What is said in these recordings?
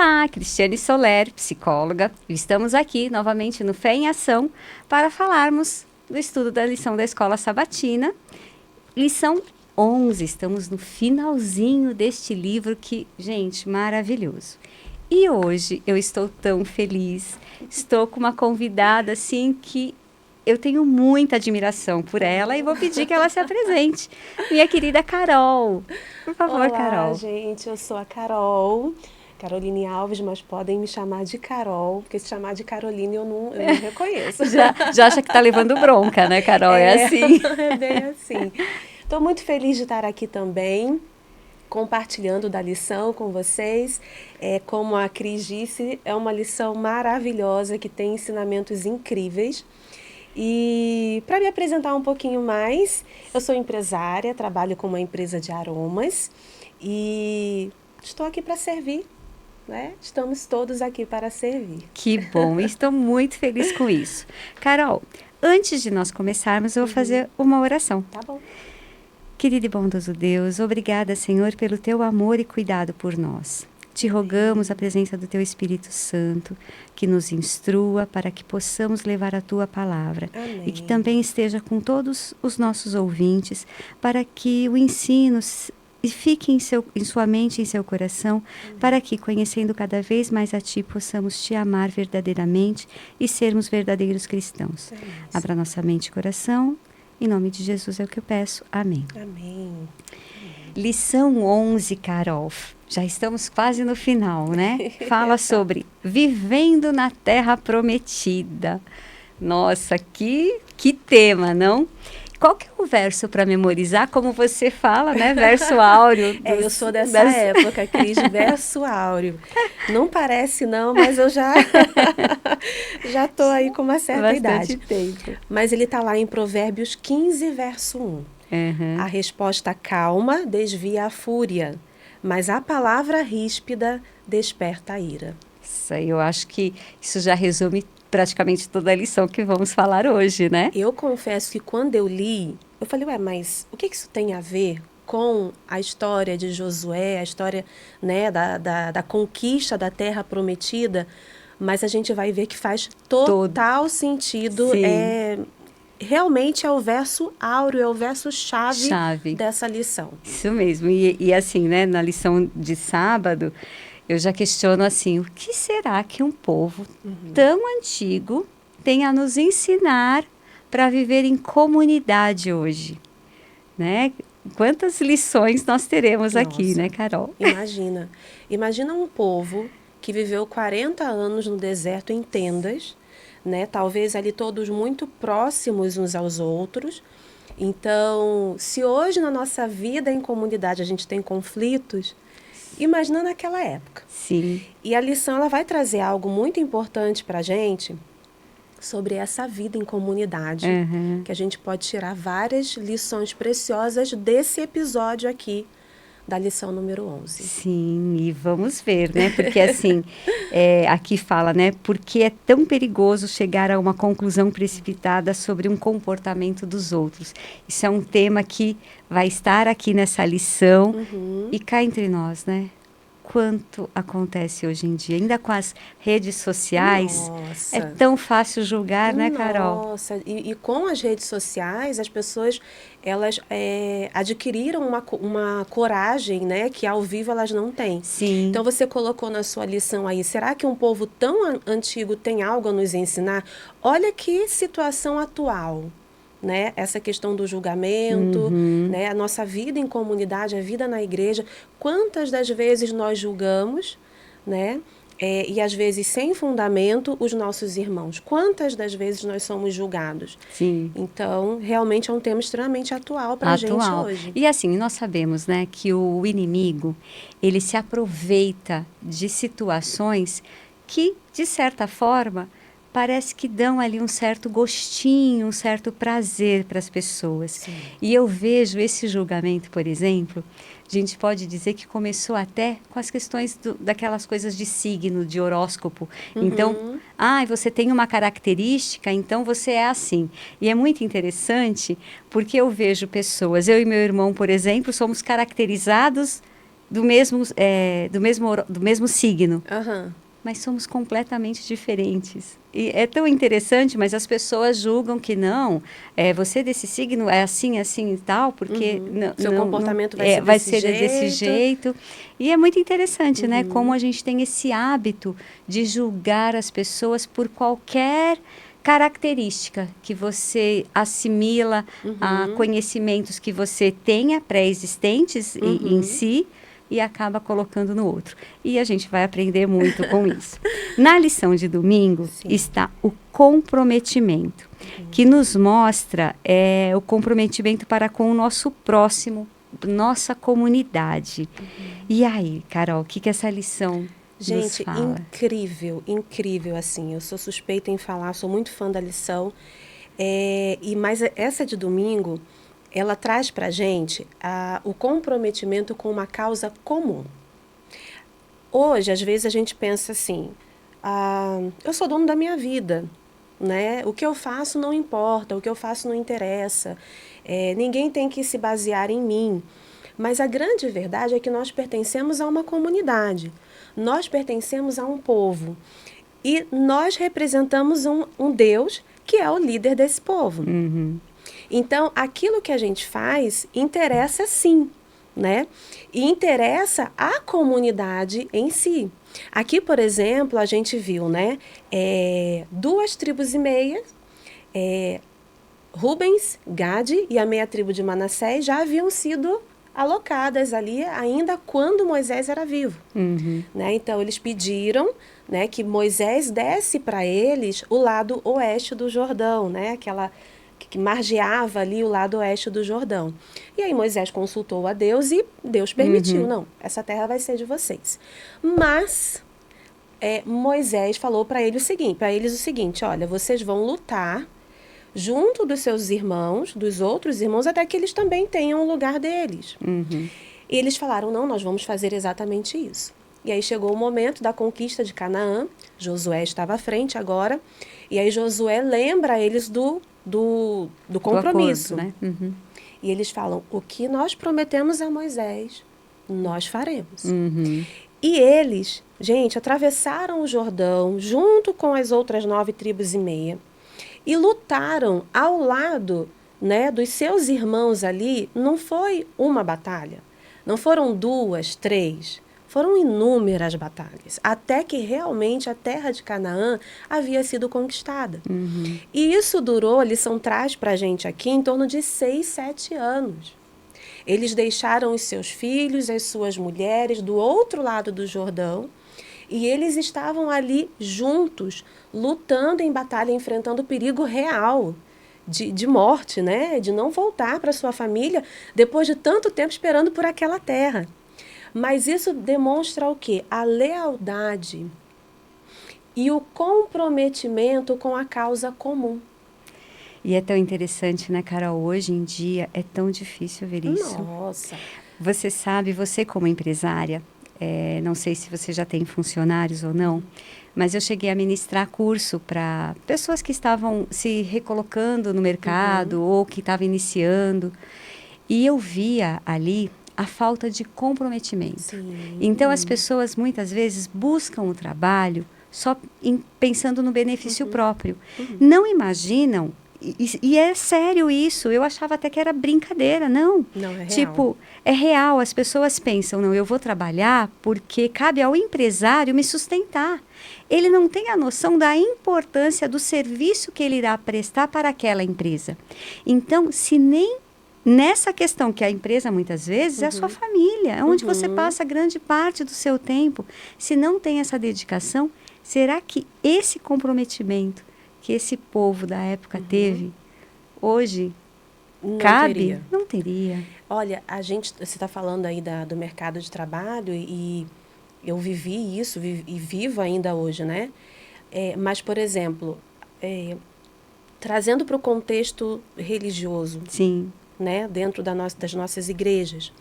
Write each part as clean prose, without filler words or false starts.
Olá, Cristiane Soler, psicóloga. Estamos aqui novamente no Fé em Ação para falarmos do estudo da lição da Escola Sabatina. Lição 11, estamos no finalzinho deste livro que, gente, maravilhoso. E hoje eu estou tão feliz, estou com uma convidada assim que eu tenho muita admiração por ela e vou pedir que ela se apresente. Minha querida Carol. Por favor, Olá, Carol. gente, eu sou a Carol, Caroline Alves, mas podem me chamar de Carol, porque se chamar de Caroline eu não reconheço. Já acha que está levando bronca, né, Carol? É assim. É bem assim. Estou muito feliz de estar aqui também, compartilhando da lição com vocês. Como a Cris disse, é uma lição maravilhosa que tem ensinamentos incríveis. E para me apresentar um pouquinho mais, eu sou empresária, trabalho com uma empresa de aromas e estou aqui para servir, né? Estamos todos aqui para servir. Que bom, estou muito feliz com isso. Carol, antes de nós começarmos, eu vou fazer uma oração. Tá bom. Querido e bondoso Deus, obrigada, Senhor, pelo teu amor e cuidado por nós. Te rogamos a presença do teu Espírito Santo, que nos instrua para que possamos levar a tua palavra. Amém. E que também esteja com todos os nossos ouvintes, para que o ensino fique em sua mente e em seu coração, para que, conhecendo cada vez mais a ti, possamos te amar verdadeiramente e sermos verdadeiros cristãos. Abra nossa mente e coração. Em nome de Jesus é o que eu peço. Amém. Amém. Lição 11, Carol. Já estamos quase no final, né? Fala sobre vivendo na terra prometida. Nossa, que tema, não? Qual que é o verso para memorizar? Como você fala, né? Verso áureo. Eu sou dessa época, Cris, verso áureo. Não parece não, mas eu já estou aí com uma certa idade. Tempo. Mas ele está lá em Provérbios 15, verso 1. Uhum. A resposta calma desvia a fúria, mas a palavra ríspida desperta a ira. Isso aí, eu acho que isso já resume praticamente toda a lição que vamos falar hoje, né? Eu confesso que quando eu li, eu falei, mas o que isso tem a ver com a história de Josué, a história, né, da conquista da terra prometida? Mas a gente vai ver que faz total sentido. Realmente é o verso áureo, é o verso chave dessa lição. Isso mesmo. E assim, né, na lição de sábado, eu já questiono assim, o que será que um povo tão antigo tem a nos ensinar para viver em comunidade hoje? Né? Quantas lições nós teremos aqui, né, Carol? Imagina um povo que viveu 40 anos no deserto em tendas, né? Talvez ali todos muito próximos uns aos outros. Então, se hoje na nossa vida em comunidade a gente tem conflitos, imagina naquela época. Sim. E a lição ela vai trazer algo muito importante para a gente sobre essa vida em comunidade, que a gente pode tirar várias lições preciosas desse episódio aqui, da lição número 11. Sim, e vamos ver, né? Porque assim, aqui fala, né? Porque é tão perigoso chegar a uma conclusão precipitada sobre um comportamento dos outros. Isso é um tema que vai estar aqui nessa lição e cá entre nós, né? Quanto acontece hoje em dia, ainda com as redes sociais, é tão fácil julgar, né, Carol? Nossa, e com as redes sociais, as pessoas, elas adquiriram uma coragem, né, que ao vivo elas não têm. Sim. Então, você colocou na sua lição aí, será que um povo tão antigo tem algo a nos ensinar? Olha que situação atual. Né? Essa questão do julgamento, né? A nossa vida em comunidade, a vida na igreja, quantas das vezes nós julgamos, né? E às vezes sem fundamento os nossos irmãos, quantas das vezes nós somos julgados? Sim. Então, realmente é um tema extremamente atual para a gente hoje. E assim, nós sabemos, né, que o inimigo, ele se aproveita de situações que, de certa forma, parece que dão ali um certo gostinho, um certo prazer para as pessoas. Sim. E eu vejo esse julgamento, por exemplo, a gente pode dizer que começou até com as questões daquelas coisas de signo, de horóscopo. Então, você tem uma característica, então você é assim. E é muito interessante, porque eu vejo pessoas, eu e meu irmão, por exemplo, somos caracterizados do mesmo signo. Aham. Mas somos completamente diferentes. E é tão interessante, mas as pessoas julgam que não, você desse signo é assim, assim e tal, porque Seu comportamento vai ser vai desse ser desse jeito. E é muito interessante, né? Como a gente tem esse hábito de julgar as pessoas por qualquer característica que você assimila a conhecimentos que você tenha pré-existentes em si, e acaba colocando no outro. E a gente vai aprender muito com isso. Na lição de domingo está o comprometimento, que nos mostra o comprometimento para com o nosso próximo, nossa comunidade. E aí, Carol, o que essa lição nos fala? Incrível, incrível, assim. Eu sou suspeita em falar, sou muito fã da lição. Mas essa de domingo, ela traz para a gente o comprometimento com uma causa comum. Hoje, às vezes, a gente pensa assim, eu sou dono da minha vida, né? O que eu faço não importa, o que eu faço não interessa, ninguém tem que se basear em mim. Mas a grande verdade é que nós pertencemos a uma comunidade, nós pertencemos a um povo e nós representamos um Deus que é o líder desse povo. Então, aquilo que a gente faz interessa sim, né? E interessa a comunidade em si. Aqui, por exemplo, a gente viu, né? 2 tribos e meia, Rubens, Gade e a meia tribo de Manassés já haviam sido alocadas ali ainda quando Moisés era vivo. Né? Então, eles pediram, né, que Moisés desse para eles o lado oeste do Jordão, né? Aquela que margeava ali o lado oeste do Jordão. E aí Moisés consultou a Deus e Deus permitiu, não, essa terra vai ser de vocês. Mas Moisés falou para eles o seguinte, olha, vocês vão lutar junto dos seus irmãos, dos outros irmãos, até que eles também tenham o lugar deles. E eles falaram, não, nós vamos fazer exatamente isso. E aí chegou o momento da conquista de Canaã, Josué estava à frente agora, e aí Josué lembra eles do compromisso. Do acordo, né? E eles falam, o que nós prometemos a Moisés, nós faremos. E eles, gente, atravessaram o Jordão junto com as outras 9 tribos e meia e lutaram ao lado, né, dos seus irmãos ali. Não foi uma batalha, não foram 2, 3, foram inúmeras batalhas, até que realmente a terra de Canaã havia sido conquistada. E isso durou, a lição traz para a gente aqui, em torno de 6, 7 anos. Eles deixaram os seus filhos, as suas mulheres do outro lado do Jordão, e eles estavam ali juntos, lutando em batalha, enfrentando o perigo real de morte, né? De não voltar para sua família depois de tanto tempo esperando por aquela terra. Mas isso demonstra o quê? A lealdade e o comprometimento com a causa comum. E é tão interessante, né, Carol? Hoje em dia é tão difícil ver isso. Nossa! Você sabe, você como empresária, não sei se você já tem funcionários ou não, mas eu cheguei a ministrar curso para pessoas que estavam se recolocando no mercado ou que estavam iniciando. E eu via ali a falta de comprometimento. Sim. Então, as pessoas muitas vezes buscam o trabalho só pensando no benefício próprio. Não imaginam, e é sério isso, eu achava até que era brincadeira, não. Não, é real. Tipo, é real, as pessoas pensam, não, eu vou trabalhar porque cabe ao empresário me sustentar. Ele não tem a noção da importância do serviço que ele irá prestar para aquela empresa. Então, se nem nessa questão que a empresa muitas vezes é a sua família, é onde você passa grande parte do seu tempo. Se não tem essa dedicação, será que esse comprometimento que esse povo da época teve, hoje, não cabe? Teria. Não teria. Olha, você está falando aí do mercado de trabalho e eu vivi isso e vivo ainda hoje, né? Mas, por exemplo, trazendo para o contexto religioso, Sim. né, dentro das nossas igrejas.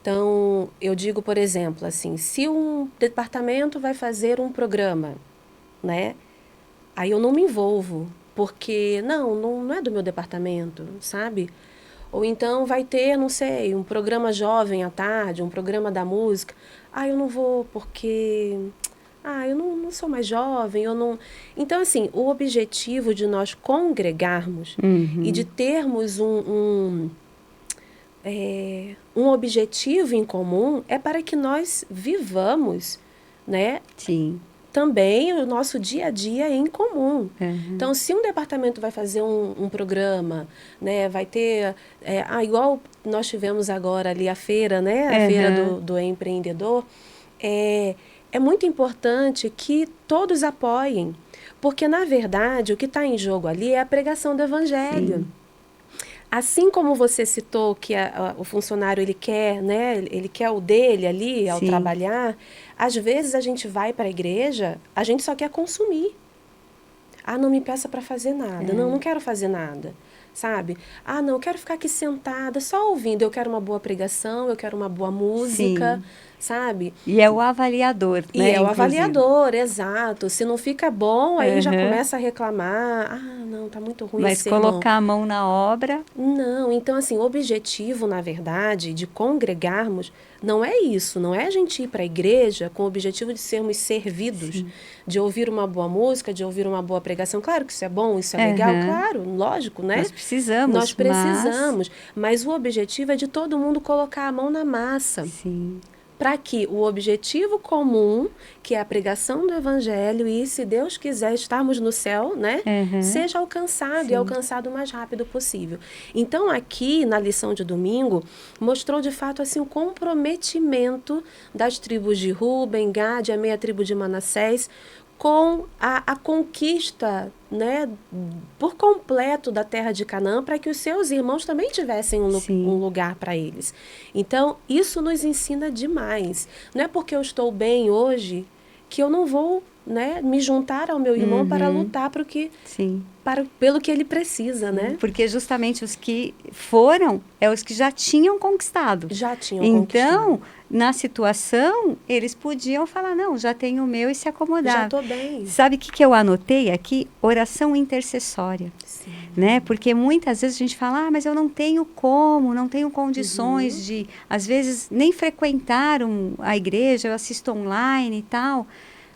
Então, eu digo, por exemplo, assim, se um departamento vai fazer um programa, né, aí eu não me envolvo, porque não é do meu departamento, sabe? Ou então vai ter, não sei, um programa jovem à tarde, um programa da música. Ah, eu não vou porque... Ah, eu não sou mais jovem, eu não... Então, assim, o objetivo de nós congregarmos e de termos um objetivo em comum é para que nós vivamos, né? Sim. Também o nosso dia a dia em comum. Uhum. Então, se um departamento vai fazer um programa, né, vai ter... igual nós tivemos agora ali a feira, né? A feira do empreendedor. É muito importante que todos apoiem, porque, na verdade, o que está em jogo ali é a pregação do evangelho. Sim. Assim como você citou que o funcionário ele quer, né, ele quer o dele ali ao Sim. trabalhar, às vezes a gente vai para a igreja, a gente só quer consumir. Ah, não me peça para fazer nada. Não quero fazer nada, sabe? Ah, não, eu quero ficar aqui sentada, só ouvindo. Eu quero uma boa pregação, eu quero uma boa música, Sim. sabe? E é o avaliador, E né? é o inclusive. avaliador, exato. Se não fica bom, aí já começa a reclamar. Ah, não, tá muito ruim Mas esse sermão. colocar a mão na obra... Não, então assim, o objetivo, na verdade, de congregarmos, não é isso, não é a gente ir para a igreja com o objetivo de sermos servidos, Sim. de ouvir uma boa música, de ouvir uma boa pregação. Claro que isso é bom, isso é legal, claro, lógico, né? Nós precisamos, Nós precisamos, mas o objetivo é de todo mundo colocar a mão na massa. Sim. Para que o objetivo comum, que é a pregação do evangelho e, se Deus quiser, estarmos no céu, né, seja alcançado. Sim. E alcançado o mais rápido possível. Então, aqui, na lição de domingo, mostrou, de fato, assim, o comprometimento das tribos de Ruben, Gade, a meia tribo de Manassés, com a conquista, né, por completo da terra de Canaã, para que os seus irmãos também tivessem um lugar para eles. Então, isso nos ensina demais. Não é porque eu estou bem hoje que eu não vou, né, me juntar ao meu irmão para lutar pelo que ele precisa, né? Porque justamente os que foram os que já tinham conquistado. Já tinham conquistado. Então, na situação, eles podiam falar, não, já tenho o meu e se acomodar. Já estou bem. Sabe o que eu anotei aqui? Oração intercessória. Sim. Né? Porque muitas vezes a gente fala, mas eu não tenho como, não tenho condições de, às vezes, nem frequentar a igreja, eu assisto online e tal,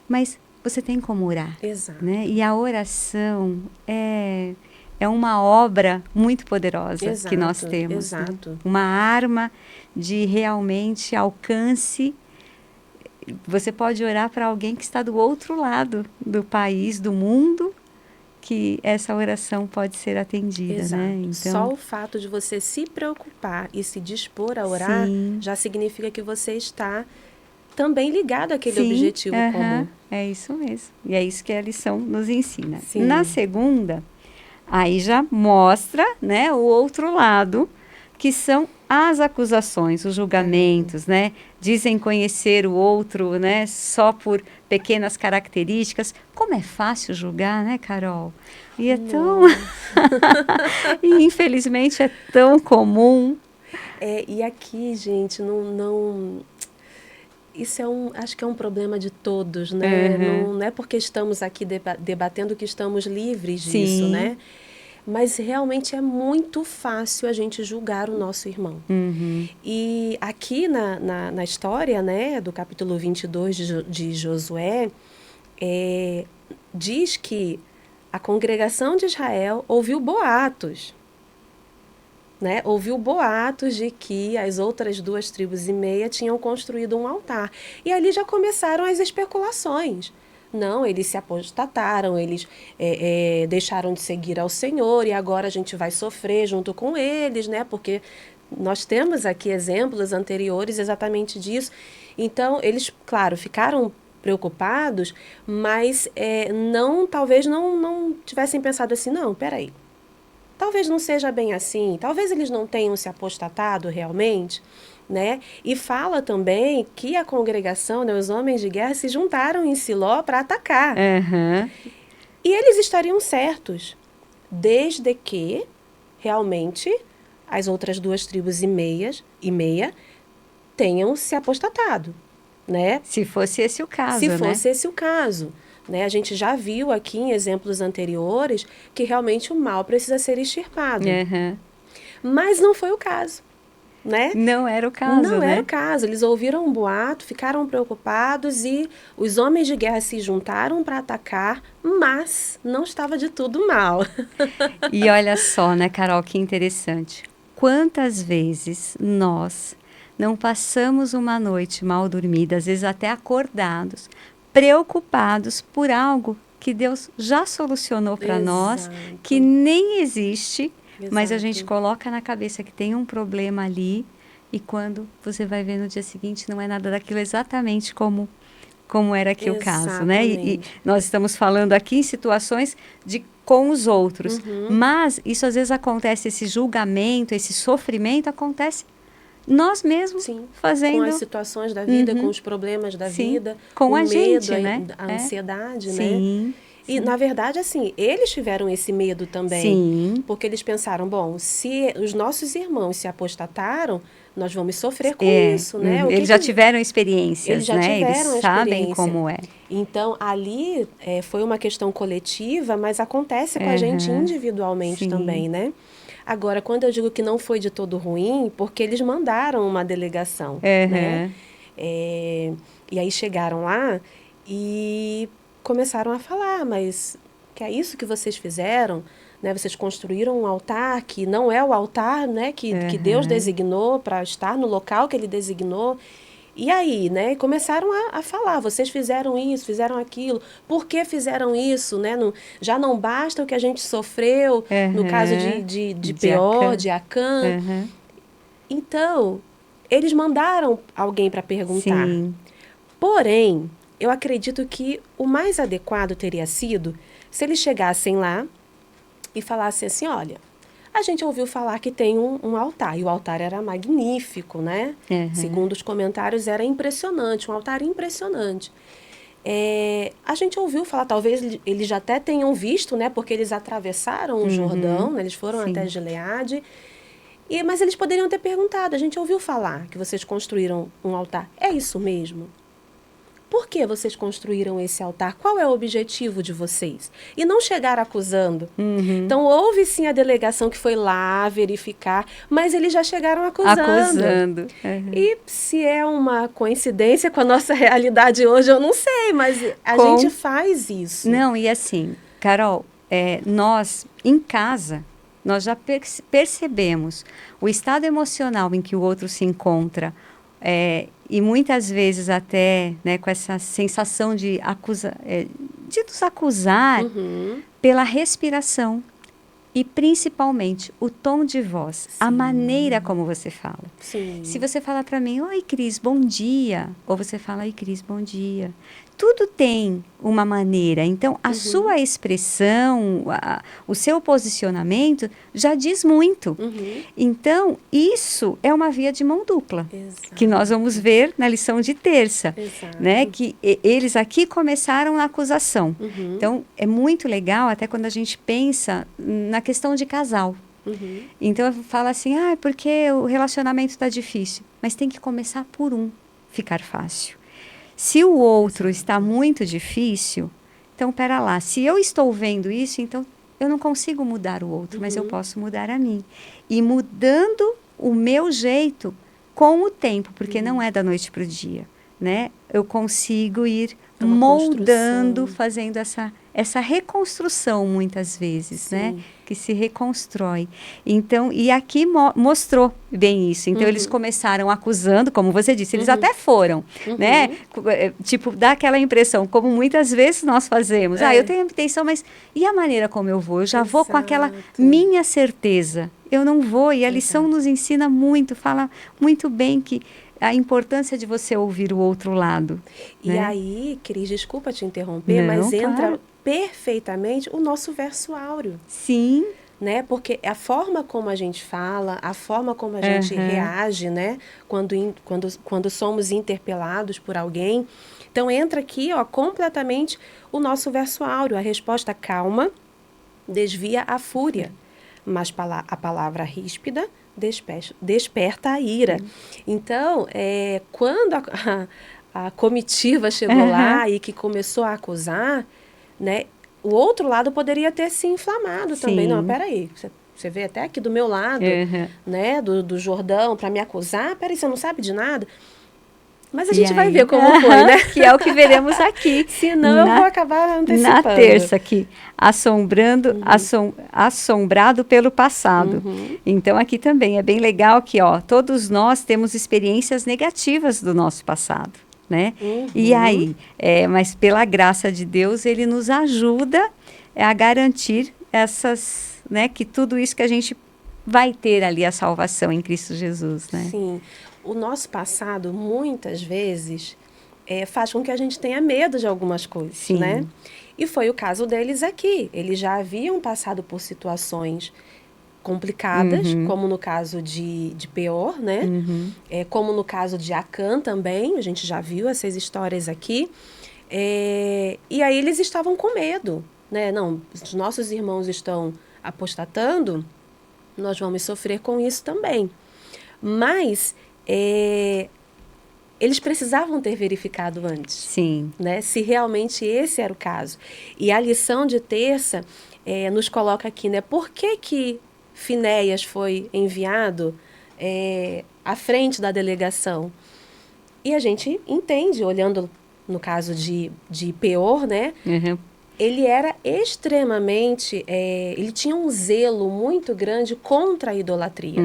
mas você tem como orar. Exato. Né? E a oração é uma obra muito poderosa que nós temos. Exato. Né? Uma arma de realmente alcance. Você pode orar para alguém que está do outro lado do país, do mundo, que essa oração pode ser atendida. Exato. Né? Então, só o fato de você se preocupar e se dispor a orar já significa que você está também ligado àquele objetivo comum. É isso mesmo. E é isso que a lição nos ensina. Sim. Na segunda, aí já mostra, né, o outro lado, que são as acusações, os julgamentos, né? Dizem conhecer o outro, né, só por pequenas características. Como é fácil julgar, né, Carol? E é tão... e infelizmente é tão comum. E aqui, gente, isso acho que é um problema de todos, né? Não é porque estamos aqui debatendo que estamos livres disso, né? Mas realmente é muito fácil a gente julgar o nosso irmão. E aqui na história, né, do capítulo 22 de Josué, diz que a congregação de Israel ouviu boatos. Né? Ouviu boatos de que as outras 2 tribos e meia tinham construído um altar. E ali já começaram as especulações. Não, eles se apostataram, eles deixaram de seguir ao Senhor e agora a gente vai sofrer junto com eles, né? Porque nós temos aqui exemplos anteriores exatamente disso. Então, eles, claro, ficaram preocupados, mas talvez não tivessem pensado assim, não, peraí. Talvez não seja bem assim, talvez eles não tenham se apostatado realmente, né? E fala também que a congregação, né, os homens de guerra, se juntaram em Siló para atacar. E eles estariam certos, desde que realmente as outras 2 tribos e meia tenham se apostatado, né? Se fosse esse o caso, Se fosse esse o caso. Né? A gente já viu aqui em exemplos anteriores que realmente o mal precisa ser extirpado. Mas não foi o caso, né? Não era o caso, Não né? era o caso. Eles ouviram um boato, ficaram preocupados e os homens de guerra se juntaram para atacar, mas não estava de tudo mal. E olha só, né, Carol, que interessante. Quantas vezes nós não passamos uma noite mal dormida, às vezes até acordados, preocupados por algo que Deus já solucionou para nós, Exato. que nem existe, mas a Exato. gente coloca na cabeça que tem um problema ali, e quando você vai ver no dia seguinte, não é nada daquilo exatamente como era aqui o caso, né? E Exatamente. nós estamos falando aqui em situações de com os outros, mas isso às vezes acontece, esse julgamento, esse sofrimento acontece nós mesmos Sim, fazendo. com as situações da vida, com os problemas da Sim, vida, com o a medo, gente, né? a ansiedade, né? Sim. E, na verdade, assim, eles tiveram esse medo também. Sim. Porque eles pensaram, bom, se os nossos irmãos se apostataram, nós vamos sofrer com isso, né? Eles já tiveram experiências, eles já né? tiveram Eles a sabem experiência. como é. Então, ali foi uma questão coletiva, mas acontece com a gente individualmente Sim. também, né? Agora, quando eu digo que não foi de todo ruim, porque eles mandaram uma delegação, né? E aí chegaram lá e começaram a falar, mas que é isso que vocês fizeram, né? Vocês construíram um altar que não é o altar, né? Que Deus designou para estar no local que Ele designou. E aí, né? E começaram a falar, vocês fizeram isso, fizeram aquilo, por que fizeram isso, né? Não, já não basta o que a gente sofreu no caso de Peor, de Acã. Então, eles mandaram alguém para perguntar. Sim. Porém, eu acredito que o mais adequado teria sido se eles chegassem lá e falassem assim, olha, a gente ouviu falar que tem um altar, e o altar era magnífico, né? Segundo os comentários, era impressionante, um altar impressionante. A gente ouviu falar, talvez eles já até tenham visto, né? Porque eles atravessaram o Jordão, né, eles foram até Gileade, mas eles poderiam ter perguntado, a gente ouviu falar que vocês construíram um altar, é isso mesmo? Por que vocês construíram esse altar? Qual é o objetivo de vocês? E não chegar acusando. Então, houve sim a delegação que foi lá verificar, mas eles já chegaram acusando. E se é uma coincidência com a nossa realidade hoje, eu não sei, mas a gente faz isso. Não, e assim, Carol, nós, em casa, nós já percebemos o estado emocional em que o outro se encontra, e muitas vezes até, né, com essa sensação de nos acusar pela respiração e principalmente o tom de voz, a maneira como você fala. Sim. Se você fala para mim, oi Cris, bom dia, ou você fala, oi Cris, bom dia, tudo tem uma maneira. Então, a sua expressão, o seu posicionamento já diz muito. Então, isso é uma via de mão dupla, que nós vamos ver na lição de terça, né? Que eles aqui começaram na acusação. Então, é muito legal, até quando a gente pensa na questão de casal. Então, eu falo assim, porque o relacionamento está difícil. Mas tem que começar por ficar fácil. Se o outro está muito difícil, então, pera lá, se eu estou vendo isso, então eu não consigo mudar o outro, mas eu posso mudar a mim. E mudando o meu jeito com o tempo, porque não é da noite para o dia, né? Eu consigo ir moldando, fazendo essa reconstrução muitas vezes, né? Que se reconstrói. Então, e aqui mostrou bem isso. Então, eles começaram acusando, como você disse, eles até foram, né? Tipo, dá aquela impressão, como muitas vezes nós fazemos. Eu tenho intenção, mas e a maneira como eu vou? Eu já vou com aquela minha certeza. Eu não vou, e a lição nos ensina muito, fala muito bem que a importância de você ouvir o outro lado. E né? aí, Cris, desculpa te interromper, mas entra perfeitamente o nosso verso áureo. Sim. Né? Porque a forma como a gente fala, a forma como a gente reage, né? Quando somos interpelados por alguém. Então, entra aqui, ó, completamente o nosso verso áureo. A resposta calma desvia a fúria, mas a palavra ríspida desperta a ira. Então, quando a comitiva chegou lá e que começou a acusar, né, o outro lado poderia ter se inflamado também. Não, peraí, você vê até aqui do meu lado, né, do Jordão, para me acusar. Peraí, você não sabe de nada? Mas a gente vai ver como foi, né? Que é o que veremos aqui. Senão eu vou acabar antecipando. Na terça aqui, assombrado pelo passado. Então aqui também é bem legal que, ó, todos nós temos experiências negativas do nosso passado, né? E aí, mas pela graça de Deus, Ele nos ajuda a garantir essas, né, que tudo isso que a gente vai ter ali a salvação em Cristo Jesus, né? Sim. O nosso passado, muitas vezes, faz com que a gente tenha medo de algumas coisas, Sim. né? E foi o caso deles aqui. Eles já haviam passado por situações complicadas, como no caso de Peor, né? Como no caso de Acã também, a gente já viu essas histórias aqui. E aí eles estavam com medo, né? Não, os nossos irmãos estão apostatando, nós vamos sofrer com isso também. Mas eles precisavam ter verificado antes. Sim. Né, se realmente esse era o caso. E a lição de terça nos coloca aqui, né? Por que Finéias foi enviado à frente da delegação? E a gente entende, olhando no caso de Peor, né? Ele era extremamente, ele tinha um zelo muito grande contra a idolatria.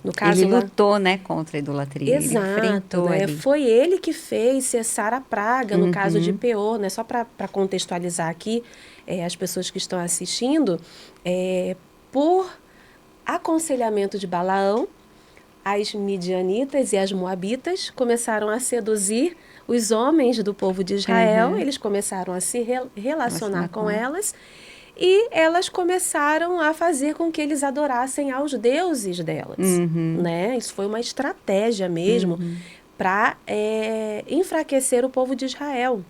No caso, ele lutou, né, contra a idolatria. Exato, ele enfrentou né? ali. Foi ele que fez cessar a praga, no caso de Peor, né? Só para contextualizar aqui as pessoas que estão assistindo, por aconselhamento de Balaão, as midianitas e as moabitas começaram a seduzir os homens do povo de Israel, eles começaram a se relacionar com elas, e elas começaram a fazer com que eles adorassem aos deuses delas. Né? Isso foi uma estratégia mesmo para enfraquecer o povo de Israel.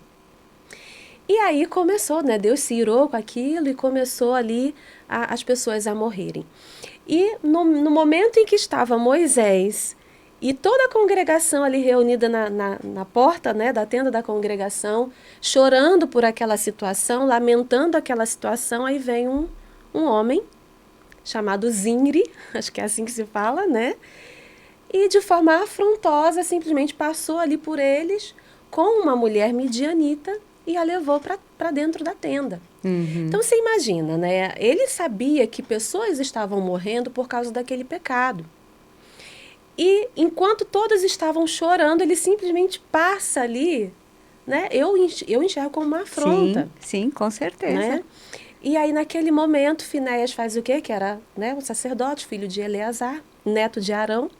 E aí começou, né? Deus se irou com aquilo e começou ali as pessoas a morrerem. E no momento em que estava Moisés e toda a congregação ali reunida na porta, né, da tenda da congregação, chorando por aquela situação, lamentando aquela situação, aí vem um homem chamado Zinri, acho que é assim que se fala, né? E de forma afrontosa simplesmente passou ali por eles com uma mulher midianita e a levou para dentro da tenda. Então você imagina, né? Ele sabia que pessoas estavam morrendo por causa daquele pecado. E enquanto todos estavam chorando, ele simplesmente passa ali, né? Eu enxergo como uma afronta. Sim, com certeza. Né? E aí naquele momento, Finéias faz o quê? Que era, né, um sacerdote, filho de Eleazar, neto de Arão.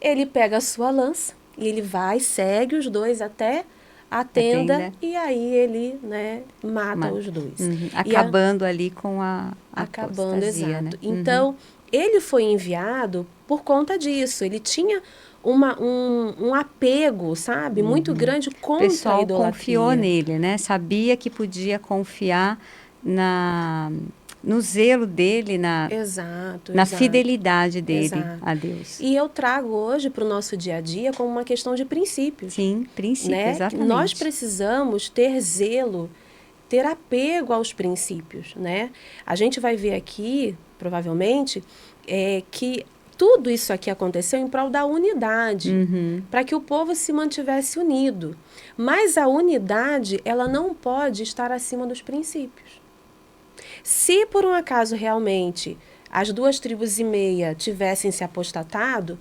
Ele pega a sua lança e ele vai, segue os dois até a tenda. E aí ele, né, mata os dois. Acabando ali com a acabando, apostasia, exato. Né? Então, ele foi enviado por conta disso. Ele tinha um apego, sabe, muito grande contra a idolatria. O pessoal confiou nele, né? Sabia que podia confiar no zelo dele, na fidelidade dele a Deus. E eu trago hoje para o nosso dia a dia como uma questão de princípios. Sim, princípios, né? exatamente. Nós precisamos ter zelo, ter apego aos princípios, né? A gente vai ver aqui, provavelmente, que tudo isso aqui aconteceu em prol da unidade, para que o povo se mantivesse unido. Mas a unidade, ela não pode estar acima dos princípios. Se por um acaso realmente as 2,5 tribos tivessem se apostatado,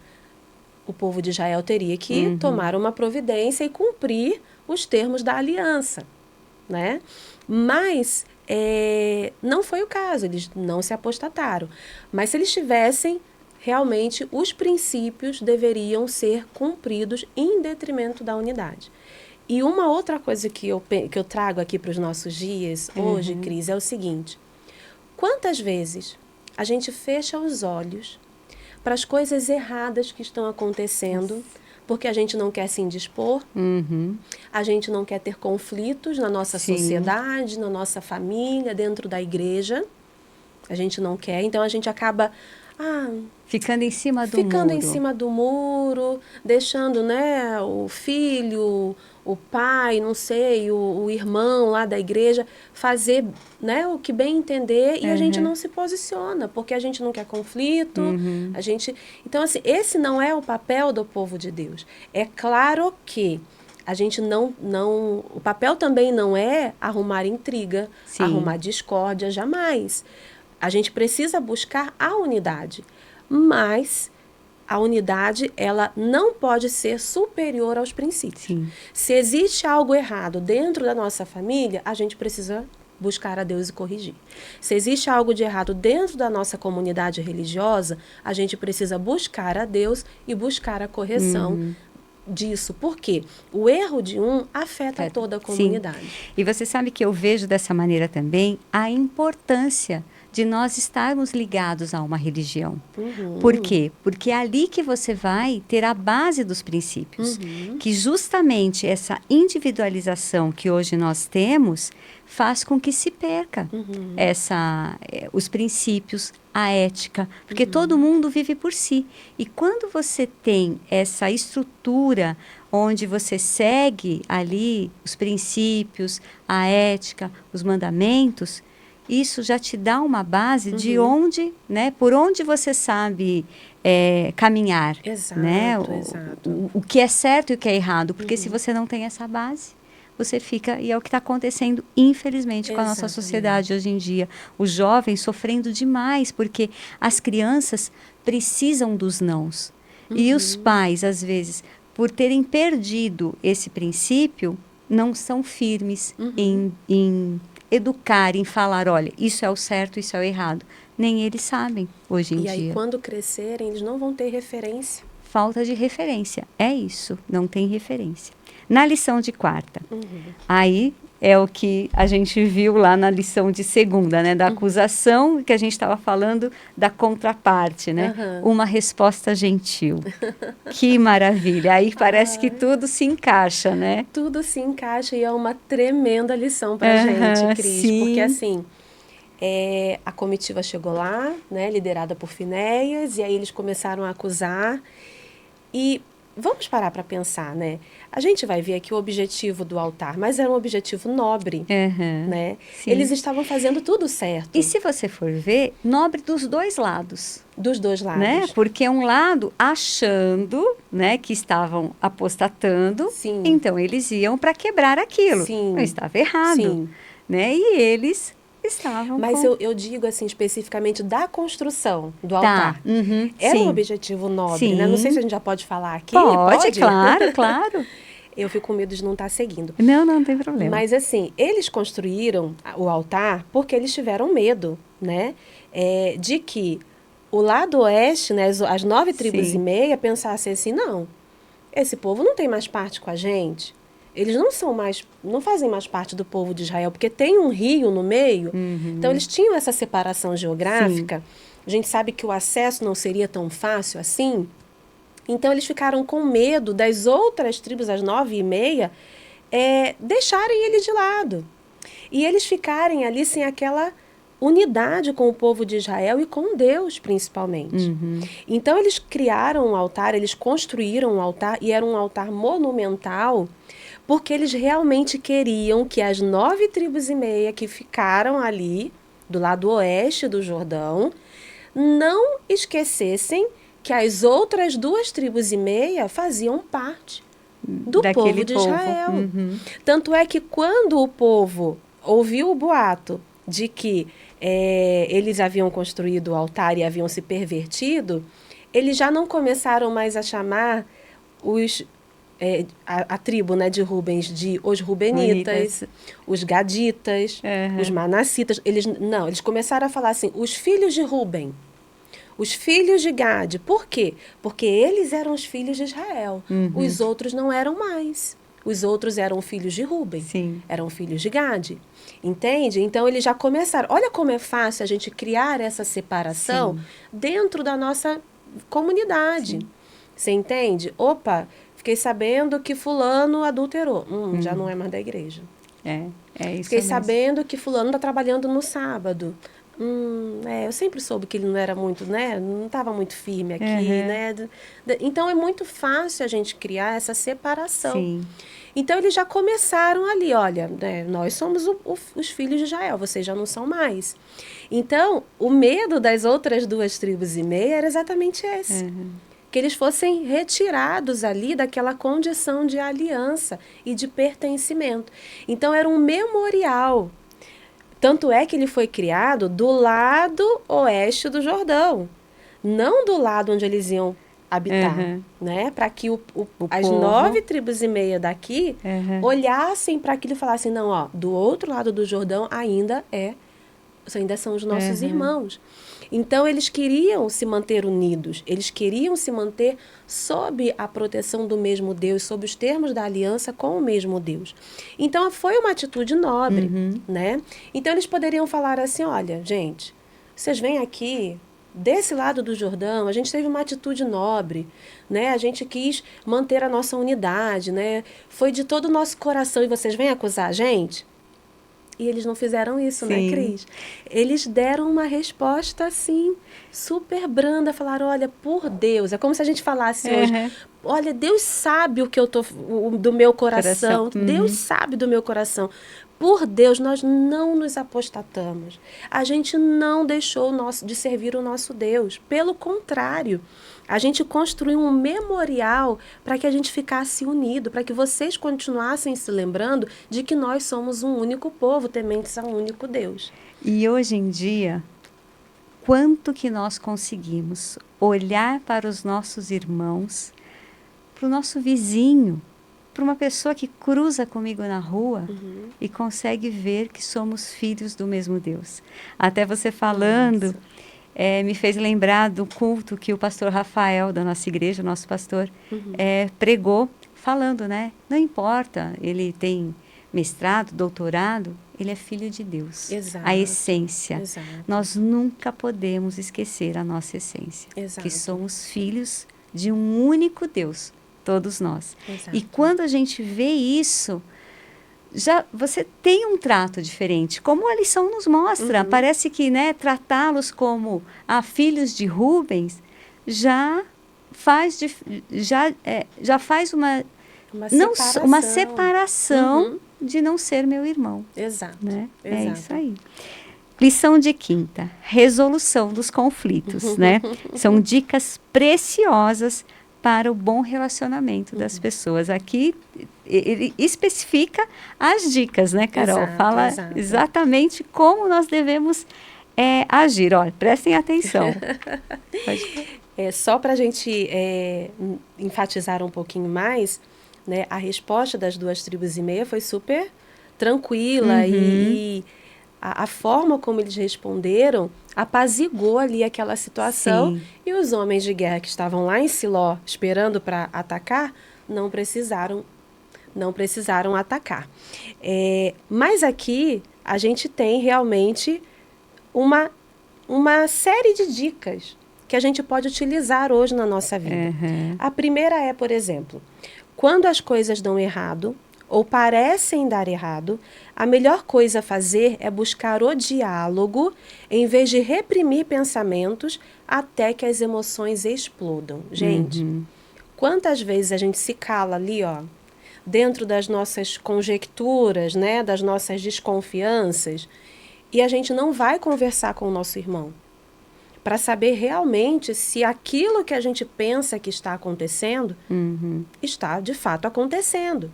o povo de Israel teria que tomar uma providência e cumprir os termos da aliança, né? Mas não foi o caso, eles não se apostataram. Mas se eles tivessem, realmente os princípios deveriam ser cumpridos em detrimento da unidade. E uma outra coisa que eu trago aqui para os nossos dias hoje, Cris, é o seguinte: quantas vezes a gente fecha os olhos para as coisas erradas que estão acontecendo, porque a gente não quer se indispor, a gente não quer ter conflitos na nossa sociedade, na nossa família, dentro da igreja, a gente não quer, então a gente acaba ficando em cima do muro. Ficando em cima do muro, deixando, né, o filho, o pai, não sei, o irmão lá da igreja fazer, né, o que bem entender e a gente não se posiciona, porque a gente não quer conflito, a gente... Então, assim, esse não é o papel do povo de Deus. É claro que a gente não... O papel também não é arrumar intriga, Sim. arrumar discórdia, jamais. A gente precisa buscar a unidade, mas a unidade, ela não pode ser superior aos princípios. Sim. Se existe algo errado dentro da nossa família, a gente precisa buscar a Deus e corrigir. Se existe algo de errado dentro da nossa comunidade religiosa, a gente precisa buscar a Deus e buscar a correção disso. Por quê? O erro de um afeta toda a comunidade. Sim. E você sabe que eu vejo dessa maneira também a importância de nós estarmos ligados a uma religião. Por quê? Porque é ali que você vai ter a base dos princípios. Que justamente essa individualização que hoje nós temos faz com que se perca os princípios, a ética, porque todo mundo vive por si. E quando você tem essa estrutura onde você segue ali os princípios, a ética, os mandamentos, isso já te dá uma base de onde, né, por onde você sabe caminhar. Exato, né, exato. O que é certo e o que é errado. Porque se você não tem essa base, você fica... E é o que está acontecendo, infelizmente, com a nossa sociedade hoje em dia. Os jovens sofrendo demais, porque as crianças precisam dos nãos. E os pais, às vezes, por terem perdido esse princípio, não são firmes em educar, em falar, olha, isso é o certo, isso é o errado. Nem eles sabem hoje em dia. E aí, quando crescerem, eles não vão ter referência. Falta de referência. É isso, não tem referência. Na lição de quarta, aí é o que a gente viu lá na lição de segunda, né? Da acusação, que a gente estava falando da contraparte, né? Uma resposta gentil. Que maravilha. Aí parece que tudo se encaixa, né? Tudo se encaixa e é uma tremenda lição para a gente, Cris. Sim. Porque, assim, a comitiva chegou lá, né? Liderada por Finéias, e aí eles começaram a acusar. E vamos parar para pensar, né? A gente vai ver aqui o objetivo do altar, mas era um objetivo nobre, né? Sim. Eles estavam fazendo tudo certo. E se você for ver, nobre dos dois lados. Dos dois lados. Né? Porque um lado achando, né, que estavam apostatando, Sim. então eles iam para quebrar aquilo. Sim. Não estava errado. Sim. Né? E eles estavam Mas eu digo assim especificamente da construção do altar. Era Sim. um objetivo nobre, Sim. né? Não sei se a gente já pode falar aqui. Pode? Claro, claro. Eu fico com medo de não estar seguindo. Não tem problema. Mas assim, eles construíram o altar porque eles tiveram medo, né? De que o lado oeste, né, as 9 tribos e meia, pensassem assim, não, esse povo não tem mais parte com a gente. Eles não fazem mais parte do povo de Israel, porque tem um rio no meio. Então, eles tinham essa separação geográfica. A gente sabe que o acesso não seria tão fácil assim. Então, eles ficaram com medo das outras tribos, as 9 e meia, deixarem eles de lado. E eles ficarem ali sem aquela unidade com o povo de Israel e com Deus, principalmente. Então, eles criaram um altar, eles construíram um altar, e era um altar monumental, porque eles realmente queriam que as 9 tribos e meia que ficaram ali, do lado oeste do Jordão, não esquecessem que as outras 2 tribos e meia faziam parte do povo de Israel. Tanto é que quando o povo ouviu o boato de que eles haviam construído o altar e haviam se pervertido, eles já não começaram mais a chamar a tribo, né, de Rubens de os Rubenitas, os Gaditas, os Manassitas. Eles começaram a falar assim, os filhos de Ruben, os filhos de Gade. Por quê? Porque eles eram os filhos de Israel. Os outros não eram mais. Os outros eram filhos de Ruben, eram filhos de Gade. Entende? Então, eles já começaram. Olha como é fácil a gente criar essa separação dentro da nossa comunidade. Você entende? Opa, fiquei sabendo que fulano adulterou. Já não é mais da igreja. Isso Fiquei mesmo. sabendo que fulano está trabalhando no sábado. Eu sempre soube que ele não era muito, né? Não estava muito firme aqui, né? Então, é muito fácil a gente criar essa separação. Então, eles já começaram ali, olha, né, nós somos os filhos de Israel, vocês já não são mais. Então, o medo das outras 2,5 tribos era exatamente esse. Que eles fossem retirados ali daquela condição de aliança e de pertencimento. Então, era um memorial. Tanto é que ele foi criado do lado oeste do Jordão, não do lado onde eles iam habitar, né? Para que as povo. 9,5 tribos daqui olhassem para aquilo e falassem, não, ó, do outro lado do Jordão ainda são os nossos irmãos. Então, eles queriam se manter unidos, eles queriam se manter sob a proteção do mesmo Deus, sob os termos da aliança com o mesmo Deus. Então, foi uma atitude nobre, né? Então, eles poderiam falar assim, olha, gente, vocês vêm aqui desse lado do Jordão, a gente teve uma atitude nobre, né? A gente quis manter a nossa unidade, né? Foi de todo o nosso coração e vocês vêm acusar a gente? E eles não fizeram isso, né, Cris? Eles deram uma resposta, assim, super branda. Falaram, olha, por Deus. É como se a gente falasse hoje, olha, Deus sabe o que eu tô do meu coração. Deus sabe do meu coração. Por Deus, nós não nos apostatamos. A gente não deixou de servir o nosso Deus. Pelo contrário, a gente construiu um memorial para que a gente ficasse unido, para que vocês continuassem se lembrando de que nós somos um único povo, tementes a um único Deus. E hoje em dia, quanto que nós conseguimos olhar para os nossos irmãos, para o nosso vizinho, para uma pessoa que cruza comigo na rua e consegue ver que somos filhos do mesmo Deus. Até você falando, me fez lembrar do culto que o pastor Rafael, da nossa igreja, o nosso pastor, pregou, falando, né? Não importa, ele tem mestrado, doutorado, ele é filho de Deus. Exato. A essência. Exato. Nós nunca podemos esquecer a nossa essência. Exato. Que somos filhos de um único Deus, todos nós. Exato. E quando a gente vê isso, já você tem um trato diferente, como a lição nos mostra. Parece que, né, tratá-los como filhos de Rubens já faz uma separação de não ser meu irmão. Exato. Né? Exato. É isso aí. Lição de quinta, resolução dos conflitos, né? São dicas preciosas para o bom relacionamento das pessoas. Aqui ele especifica as dicas, né, Carol? Exato, fala exatamente como nós devemos agir. Olha, prestem atenção. Só para a gente enfatizar um pouquinho mais, né, a resposta das 2,5 tribos foi super tranquila e a forma como eles responderam apaziguou ali aquela situação. Sim. E os homens de guerra que estavam lá em Siló esperando para atacar não precisaram atacar. Mas aqui a gente tem realmente uma série de dicas que a gente pode utilizar hoje na nossa vida. A primeira é, por exemplo, quando as coisas dão errado ou parecem dar errado, a melhor coisa a fazer é buscar o diálogo em vez de reprimir pensamentos até que as emoções explodam. Gente, quantas vezes a gente se cala ali, ó, dentro das nossas conjecturas, né, das nossas desconfianças, e a gente não vai conversar com o nosso irmão para saber realmente se aquilo que a gente pensa que está acontecendo está de fato acontecendo.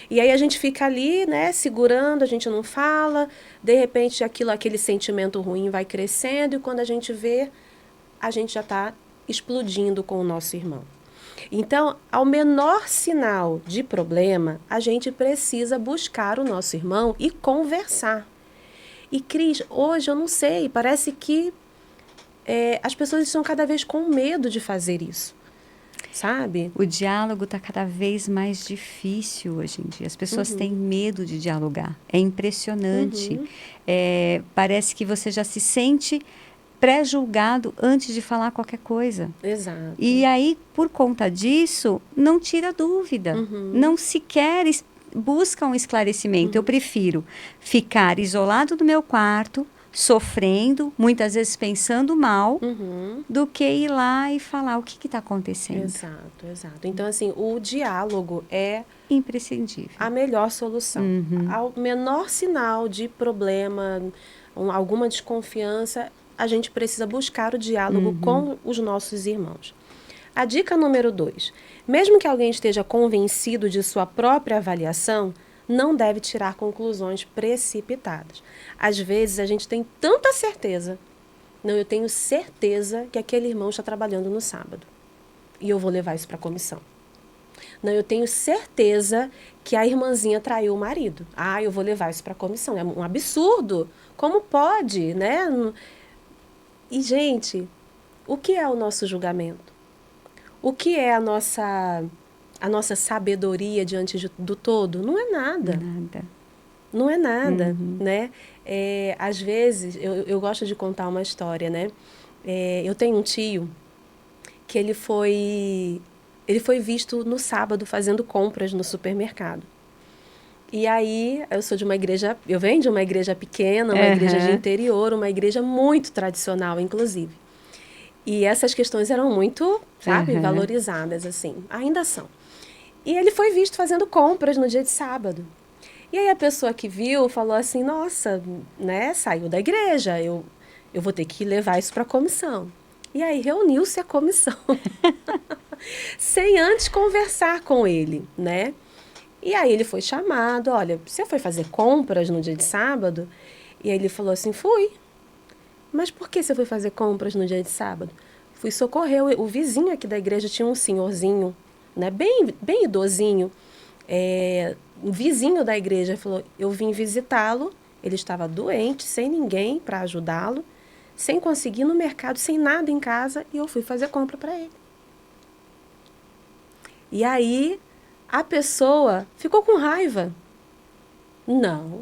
E aí a gente fica ali, né, segurando, a gente não fala, de repente aquele sentimento ruim vai crescendo e quando a gente vê, a gente já está explodindo com o nosso irmão. Então, ao menor sinal de problema, a gente precisa buscar o nosso irmão e conversar. E Cris, hoje eu não sei, parece que as pessoas estão cada vez com medo de fazer isso. Sabe? O diálogo está cada vez mais difícil hoje em dia. As pessoas têm medo de dialogar. É impressionante. Parece que você já se sente pré-julgado antes de falar qualquer coisa. Exato. E aí, por conta disso, não tira dúvida. Não sequer busca um esclarecimento. Eu prefiro ficar isolado no meu quarto, sofrendo, muitas vezes pensando mal, do que ir lá e falar o que está acontecendo. Exato, exato. Então, assim, o diálogo é imprescindível. A melhor solução. Ao menor sinal de problema, alguma desconfiança, a gente precisa buscar o diálogo com os nossos irmãos. A dica número 2. Mesmo que alguém esteja convencido de sua própria avaliação, não deve tirar conclusões precipitadas. Às vezes, a gente tem tanta certeza. Não, eu tenho certeza que aquele irmão está trabalhando no sábado. E eu vou levar isso para a comissão. Não, eu tenho certeza que a irmãzinha traiu o marido. Eu vou levar isso para a comissão. É um absurdo. Como pode, né? E, gente, o que é o nosso julgamento? O que é a nossa sabedoria diante do todo? Não é nada. Não é nada, né? Às vezes, eu gosto de contar uma história, né? Eu tenho um tio que ele foi visto no sábado fazendo compras no supermercado. E aí, eu venho de uma igreja pequena, uma igreja de interior, uma igreja muito tradicional, inclusive. E essas questões eram muito, sabe, valorizadas, assim. Ainda são. E ele foi visto fazendo compras no dia de sábado. E aí a pessoa que viu falou assim, nossa, né, saiu da igreja, eu vou ter que levar isso para a comissão. E aí reuniu-se a comissão, sem antes conversar com ele, né? E aí ele foi chamado, olha, você foi fazer compras no dia de sábado? E aí ele falou assim, fui. Mas por que você foi fazer compras no dia de sábado? Fui socorrer o vizinho aqui da igreja, tinha um senhorzinho, né, bem idosinho, um vizinho da igreja, falou, eu vim visitá-lo, ele estava doente, sem ninguém para ajudá-lo, sem conseguir ir no mercado, sem nada em casa, e eu fui fazer compra para ele. E aí, a pessoa ficou com raiva. Não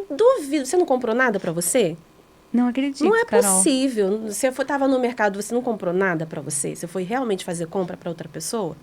duvido, você não comprou nada para você? Não acredito, Não é Carol. possível. Você estava no mercado, você não comprou nada para você? Você foi realmente fazer compra para outra pessoa?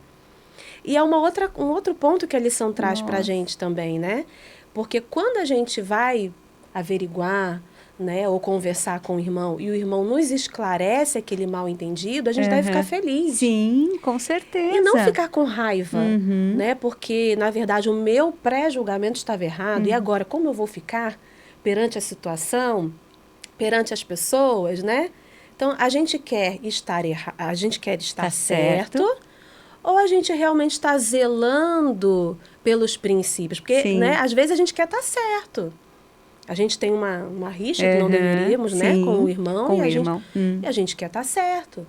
E é um outro ponto que a lição traz para a gente também, né? Porque quando a gente vai averiguar, né, ou conversar com o irmão, e o irmão nos esclarece aquele mal-entendido, a gente deve ficar feliz. Sim, com certeza. E não ficar com raiva, né? Porque, na verdade, o meu pré-julgamento estava errado. E agora, como eu vou ficar perante a situação, perante as pessoas, né? Então, a gente quer estar Tá certo, ou a gente realmente está zelando pelos princípios? Porque, né, às vezes a gente quer estar certo. A gente tem uma rixa que não deveríamos, né, com o irmão, e a gente quer estar certo.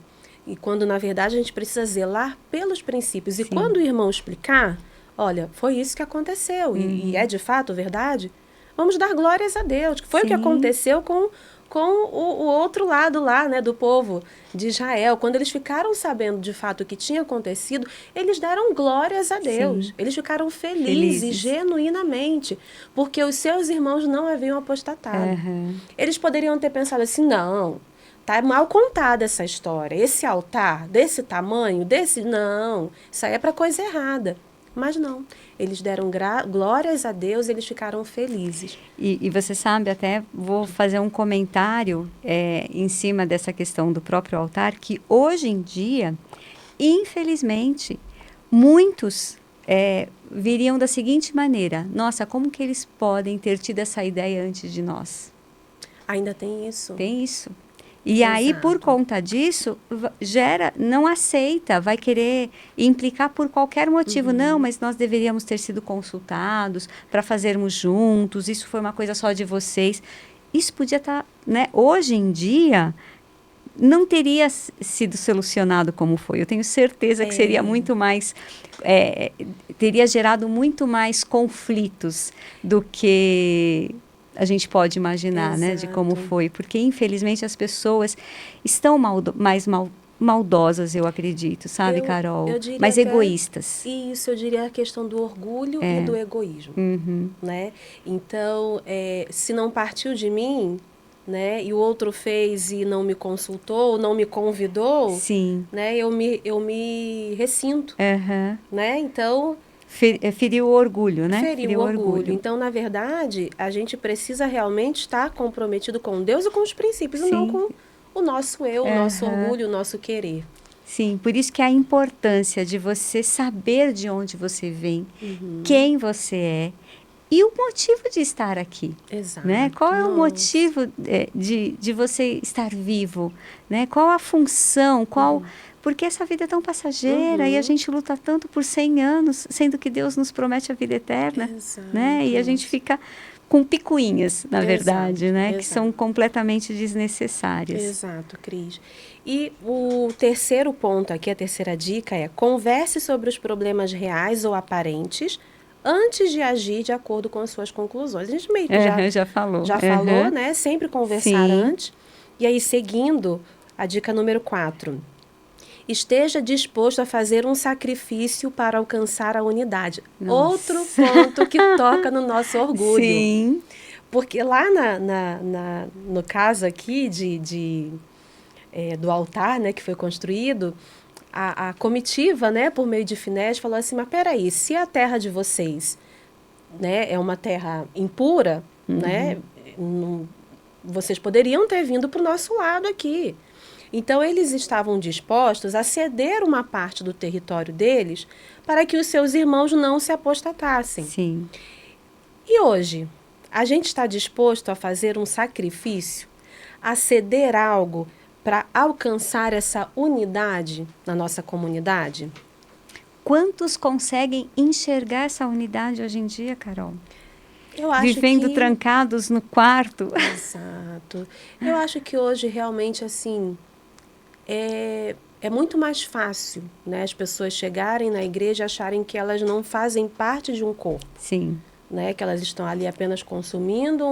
E quando, na verdade, a gente precisa zelar pelos princípios. E quando o irmão explicar, olha, foi isso que aconteceu, e é de fato verdade, vamos dar glórias a Deus. Que foi o que aconteceu com o outro lado lá, né, do povo de Israel. Quando eles ficaram sabendo de fato o que tinha acontecido, eles deram glórias a Deus. Sim. Eles ficaram felizes, genuinamente, porque os seus irmãos não haviam apostatado. Eles poderiam ter pensado assim, não, tá mal contada essa história. Esse altar, desse tamanho, não, isso aí é para coisa errada. Mas não, eles deram glórias a Deus, eles ficaram felizes. E você sabe, até vou fazer um comentário em cima dessa questão do próprio altar, que hoje em dia, infelizmente, muitos viriam da seguinte maneira, nossa, como que eles podem ter tido essa ideia antes de nós? Ainda tem isso. Tem isso. E aí, por conta disso, não aceita, vai querer implicar por qualquer motivo. Não, mas nós deveríamos ter sido consultados para fazermos juntos, isso foi uma coisa só de vocês. Isso podia estar, né? Hoje em dia, não teria sido solucionado como foi. Eu tenho certeza que seria muito mais... teria gerado muito mais conflitos do que... a gente pode imaginar, né, de como foi. Porque, infelizmente, as pessoas estão mais maldosas, eu acredito, sabe, Carol? Mais egoístas. Isso, eu diria a questão do orgulho e do egoísmo, né? Então, se não partiu de mim, né, e o outro fez e não me consultou, não me convidou, né, eu me ressinto, né? Então... Feriu o orgulho, né? Feriu o orgulho. Então, na verdade, a gente precisa realmente estar comprometido com Deus e com os princípios, e não com o nosso eu, o nosso orgulho, o nosso querer. Sim, por isso que a importância de você saber de onde você vem, quem você é e o motivo de estar aqui. Exato. Né? Qual é o Nossa. motivo de você estar vivo? Né? Qual a função? Porque essa vida é tão passageira e a gente luta tanto por 100 anos, sendo que Deus nos promete a vida eterna. Exato. Né? E a gente fica com picuinhas, na verdade, Exato, né? exato. Que são completamente desnecessárias. Exato, Cris. E o terceiro ponto aqui, a terceira dica é: converse sobre os problemas reais ou aparentes antes de agir de acordo com as suas conclusões. A gente meio que já falou. já falou, né? Sempre conversar Sim. antes. E aí, seguindo, a dica número 4. Esteja disposto a fazer um sacrifício para alcançar a unidade. Nossa. Outro ponto que toca no nosso orgulho. Sim. Porque lá no caso aqui do altar, né, que foi construído, a comitiva, né, por meio de Finés, falou assim: mas peraí, se a terra de vocês, né, é uma terra impura, né, vocês poderiam ter vindo para o nosso lado aqui. Então, eles estavam dispostos a ceder uma parte do território deles para que os seus irmãos não se apostatassem. Sim. E hoje, a gente está disposto a fazer um sacrifício, a ceder algo para alcançar essa unidade na nossa comunidade? Quantos conseguem enxergar essa unidade hoje em dia, Carol? Eu acho Vivendo trancados no quarto. Exato. Eu acho que hoje realmente assim é muito mais fácil, né, as pessoas chegarem na igreja e acharem que elas não fazem parte de um corpo. Sim. Né, que elas estão ali apenas consumindo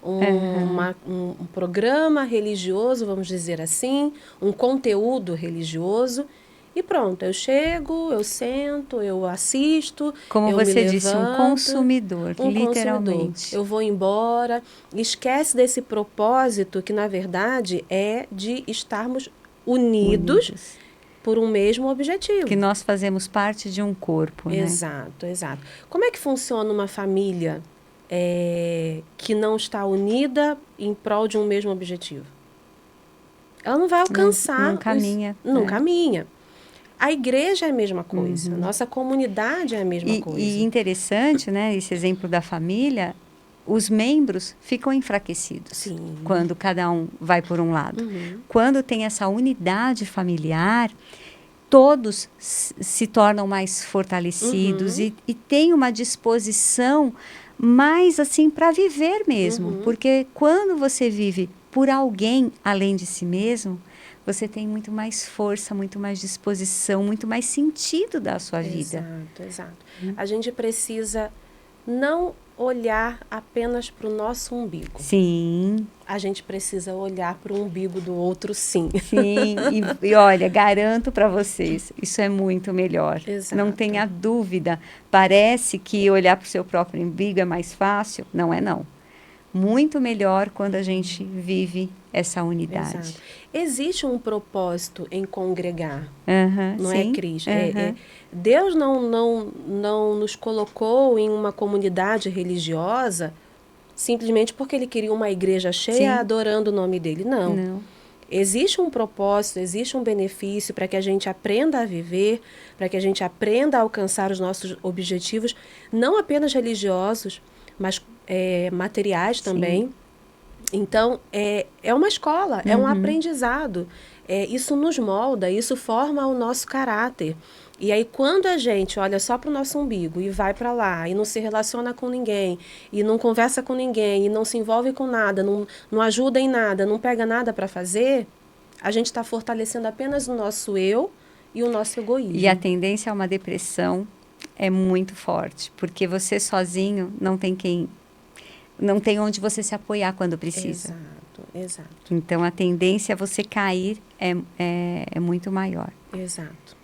um programa religioso, vamos dizer assim, um conteúdo religioso. E pronto, eu chego, eu sento, eu assisto. Como eu você me disse, levanto, um consumidor, literalmente. Consumidor. Eu vou embora, esquece desse propósito que, na verdade, é de estarmos unidos por um mesmo objetivo. Que nós fazemos parte de um corpo, né? Exato, exato. Como é que funciona uma família que não está unida em prol de um mesmo objetivo? Ela não vai alcançar. Não caminha. Não caminha. A igreja é a mesma coisa, a nossa comunidade é a mesma coisa. E interessante, né, esse exemplo da família, os membros ficam enfraquecidos. Sim. Quando cada um vai por um lado. Quando tem essa unidade familiar, todos se tornam mais fortalecidos e têm uma disposição mais assim para viver mesmo. Porque quando você vive por alguém além de si mesmo, você tem muito mais força, muito mais disposição, muito mais sentido da sua vida. Exato, exato. A gente precisa não olhar apenas para o nosso umbigo. Sim. A gente precisa olhar para o umbigo do outro, sim. Sim, e olha, garanto para vocês, isso é muito melhor. Exato. Não tenha dúvida. Parece que olhar para o seu próprio umbigo é mais fácil. Não é, não. Muito melhor quando a gente vive essa unidade. Exato. Existe um propósito em congregar, não sim. é, Cris? Deus não nos colocou em uma comunidade religiosa simplesmente porque Ele queria uma igreja cheia adorando o nome dEle. Não. Existe um propósito, existe um benefício para que a gente aprenda a viver, para que a gente aprenda a alcançar os nossos objetivos, não apenas religiosos, mas materiais também. Então, é uma escola, é um aprendizado. Isso nos molda, isso forma o nosso caráter. E aí, quando a gente olha só para o nosso umbigo e vai para lá, e não se relaciona com ninguém, e não conversa com ninguém, e não se envolve com nada, não ajuda em nada, não pega nada para fazer, a gente está fortalecendo apenas o nosso eu e o nosso egoísmo. E a tendência a uma depressão é muito forte, porque você sozinho não tem onde você se apoiar quando precisa. Exato. Então, a tendência a você cair é muito maior. Exato.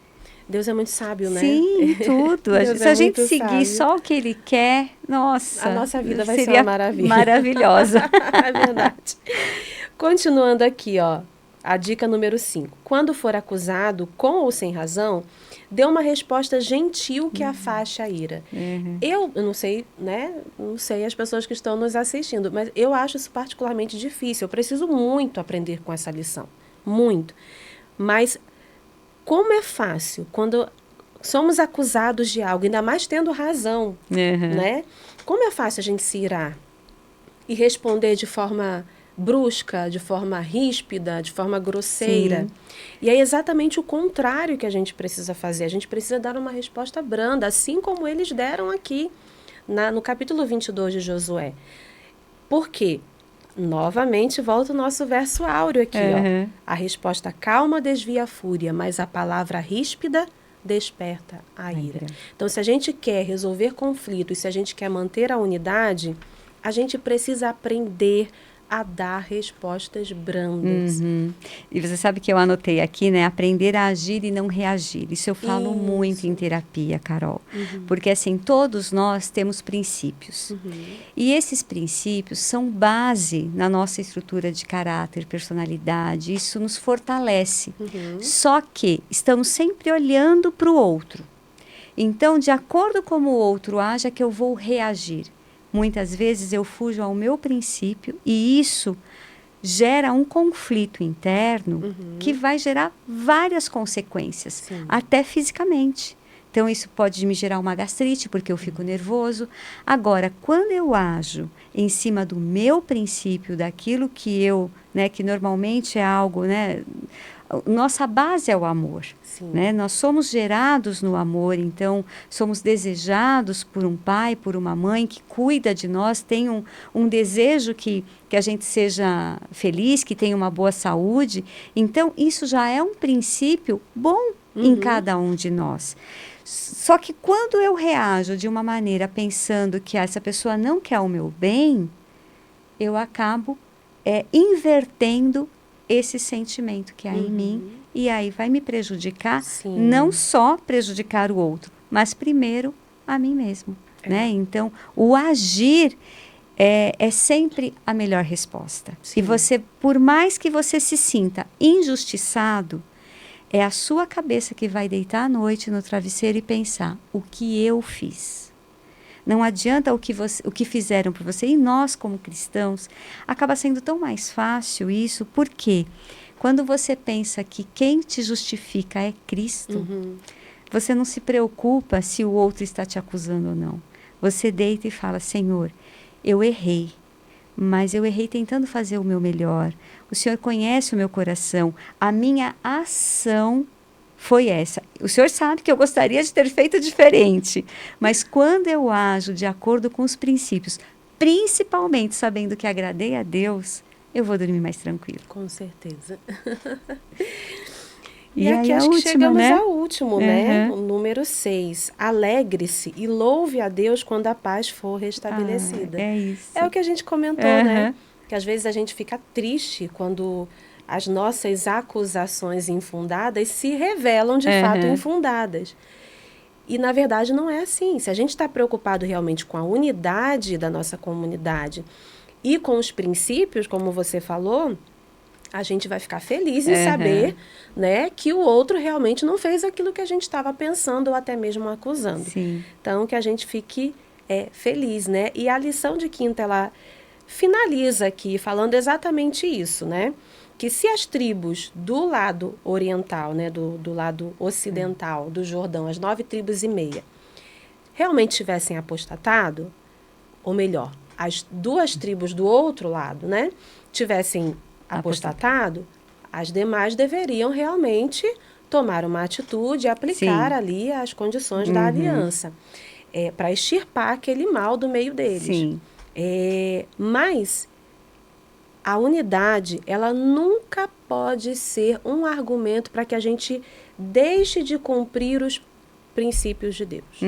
Deus é muito sábio, né? Sim, tudo. Se a gente seguir só o que Ele quer, nossa... A nossa vida vai seria ser uma maravilha. Maravilhosa. É verdade. Continuando aqui, ó, a dica número 5. Quando for acusado, com ou sem razão, dê uma resposta gentil que afaste a ira. Eu não sei, né? Não sei as pessoas que estão nos assistindo, mas eu acho isso particularmente difícil. Eu preciso muito aprender com essa lição. Muito. Mas como é fácil quando somos acusados de algo, ainda mais tendo razão, né? Como é fácil a gente se irar e responder de forma brusca, de forma ríspida, de forma grosseira. Sim. E é exatamente o contrário que a gente precisa fazer. A gente precisa dar uma resposta branda, assim como eles deram aqui no capítulo 22 de Josué. Por quê? Novamente, volta o nosso verso áureo aqui. Ó. A resposta calma desvia a fúria, mas a palavra ríspida desperta a ira. Então, se a gente quer resolver conflitos, se a gente quer manter a unidade, a gente precisa aprender a dar respostas brandas. E você sabe que eu anotei aqui, né? Aprender a agir e não reagir. Isso eu falo muito em terapia, Carol. Porque, assim, todos nós temos princípios. E esses princípios são base na nossa estrutura de caráter, personalidade. Isso nos fortalece. Só que estamos sempre olhando para o outro. Então, de acordo com como o outro age, é que eu vou reagir. Muitas vezes eu fujo ao meu princípio e isso gera um conflito interno que vai gerar várias consequências, até fisicamente. Então, isso pode me gerar uma gastrite, porque eu fico nervoso. Agora, quando eu ajo em cima do meu princípio, daquilo que eu, né, que normalmente é algo, né, nossa base é o amor, né? Nós somos gerados no amor, então somos desejados por um pai, por uma mãe que cuida de nós, tem um desejo que a gente seja feliz, que tenha uma boa saúde. Então, isso já é um princípio bom em cada um de nós. Só que quando eu reajo de uma maneira pensando que essa pessoa não quer o meu bem, eu acabo invertendo esse sentimento que há em mim, e aí vai me prejudicar, não só prejudicar o outro, mas primeiro a mim mesmo, né? Então, o agir é sempre a melhor resposta. E você, por mais que você se sinta injustiçado, é a sua cabeça que vai deitar à noite no travesseiro e pensar, o que eu fiz? Não adianta o que fizeram por você. E nós, como cristãos, acaba sendo tão mais fácil isso. Por quê? Quando você pensa que quem te justifica é Cristo, você não se preocupa se o outro está te acusando ou não. Você deita e fala, Senhor, eu errei, mas eu errei tentando fazer o meu melhor. O Senhor conhece o meu coração. A minha ação foi essa. O senhor sabe que eu gostaria de ter feito diferente, mas quando eu ajo de acordo com os princípios, principalmente sabendo que agradei a Deus, eu vou dormir mais tranquilo. Com certeza. E aqui aí acho que chegamos ao último, né? O Uhum. número 6. Alegre-se e louve a Deus quando a paz for restabelecida. É isso. É o que a gente comentou, né? Que às vezes a gente fica triste quando as nossas acusações infundadas se revelam de fato infundadas. E, na verdade, não é assim. Se a gente está preocupado realmente com a unidade da nossa comunidade e com os princípios, como você falou, a gente vai ficar feliz em saber, né, que o outro realmente não fez aquilo que a gente estava pensando ou até mesmo acusando. Sim. Então, que a gente fique feliz, né? E a lição de quinta, ela finaliza aqui falando exatamente isso, né? Que se as tribos do lado oriental, né, do lado ocidental do Jordão, as 9 tribos e meia, realmente tivessem apostatado, ou melhor, as 2 tribos do outro lado, né, tivessem apostatado, as demais deveriam realmente tomar uma atitude e aplicar ali as condições da aliança, para extirpar aquele mal do meio deles. Sim. Mas a unidade, ela nunca pode ser um argumento para que a gente deixe de cumprir os princípios de Deus.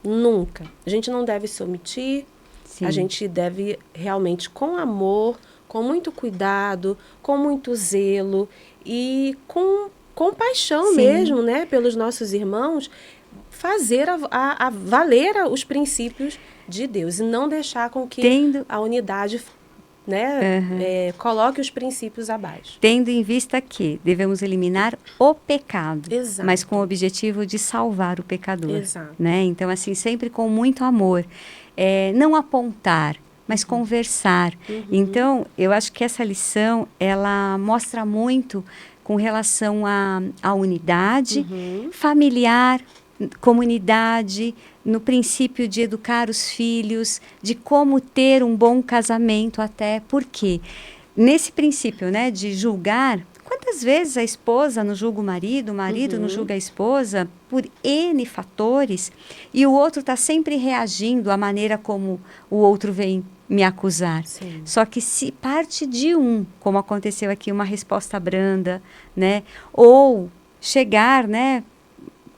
Nunca. A gente não deve se omitir, a gente deve realmente, com amor, com muito cuidado, com muito zelo e com compaixão mesmo, né, pelos nossos irmãos, fazer a valer os princípios de Deus e não deixar com que a unidade, né, coloque os princípios abaixo. Tendo em vista que devemos eliminar o pecado, Exato. mas com o objetivo de salvar o pecador. Exato. Né? Então, assim, sempre com muito amor. Não apontar, mas conversar. Então, eu acho que essa lição, ela mostra muito com relação à unidade familiar, comunidade, no princípio de educar os filhos, de como ter um bom casamento até. Por quê? Nesse princípio, né, de julgar, quantas vezes a esposa não julga o marido não julga a esposa, por N fatores, e o outro está sempre reagindo à maneira como o outro vem me acusar. Sim. Só que se parte de como aconteceu aqui, uma resposta branda, né, ou chegar, né,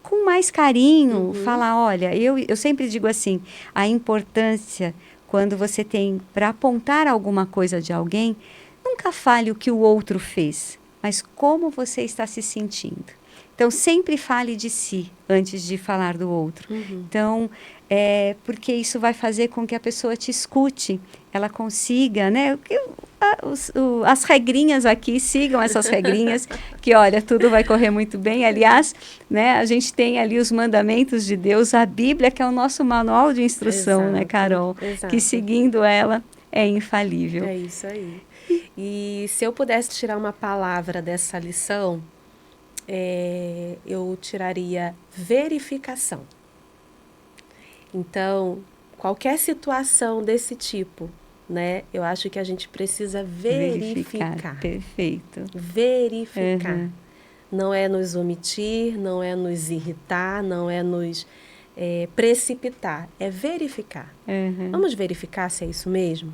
com mais carinho, falar, olha, eu sempre digo assim, a importância, quando você tem para apontar alguma coisa de alguém, nunca fale o que o outro fez, mas como você está se sentindo. Então, sempre fale de si antes de falar do outro. Então, porque isso vai fazer com que a pessoa te escute, ela consiga, né? As regrinhas aqui, sigam essas regrinhas, que olha, tudo vai correr muito bem. Aliás, né, a gente tem ali os mandamentos de Deus, a Bíblia, que é o nosso manual de instrução, Exato, né, Carol? exato. Que seguindo ela é infalível. É isso aí. E se eu pudesse tirar uma palavra dessa lição, eu tiraria verificação. Então, qualquer situação desse tipo, né, eu acho que a gente precisa verificar. Perfeito. Verificar. Não é nos omitir, não é nos irritar, não é nos precipitar, é verificar. Vamos verificar se é isso mesmo?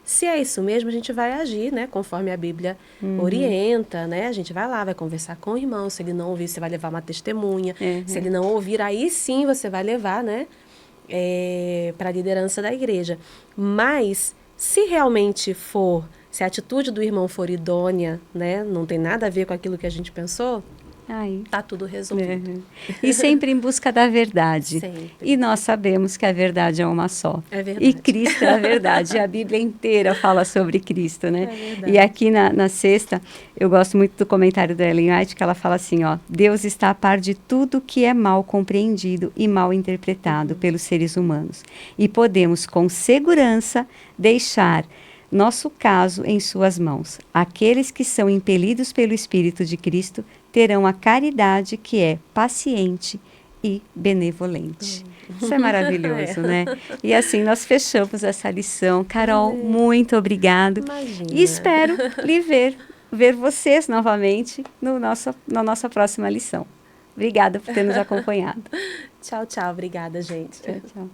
Se é isso mesmo, a gente vai agir, né, conforme a Bíblia orienta, né? A gente vai lá, vai conversar com o irmão. Se ele não ouvir, você vai levar uma testemunha. Se ele não ouvir, aí sim você vai levar, né, para a liderança da igreja. Mas, se realmente se a atitude do irmão for idônea, né, não tem nada a ver com aquilo que a gente pensou, tá tudo resolvido. E sempre em busca da verdade. Sempre. E nós sabemos que a verdade é uma só. É verdade. E Cristo é a verdade. A Bíblia inteira fala sobre Cristo, né? É verdade. E aqui na sexta, eu gosto muito do comentário da Ellen White, que ela fala assim, ó, Deus está a par de tudo que é mal compreendido e mal interpretado pelos seres humanos. E podemos, com segurança, deixar nosso caso em suas mãos. Aqueles que são impelidos pelo Espírito de Cristo terão a caridade que é paciente e benevolente. Isso é maravilhoso, né? E assim nós fechamos essa lição. Carol, muito obrigado. Imagina. E espero ver vocês novamente na nossa próxima lição. Obrigada por ter nos acompanhado. Tchau, tchau. Obrigada, gente. Tchau, tchau.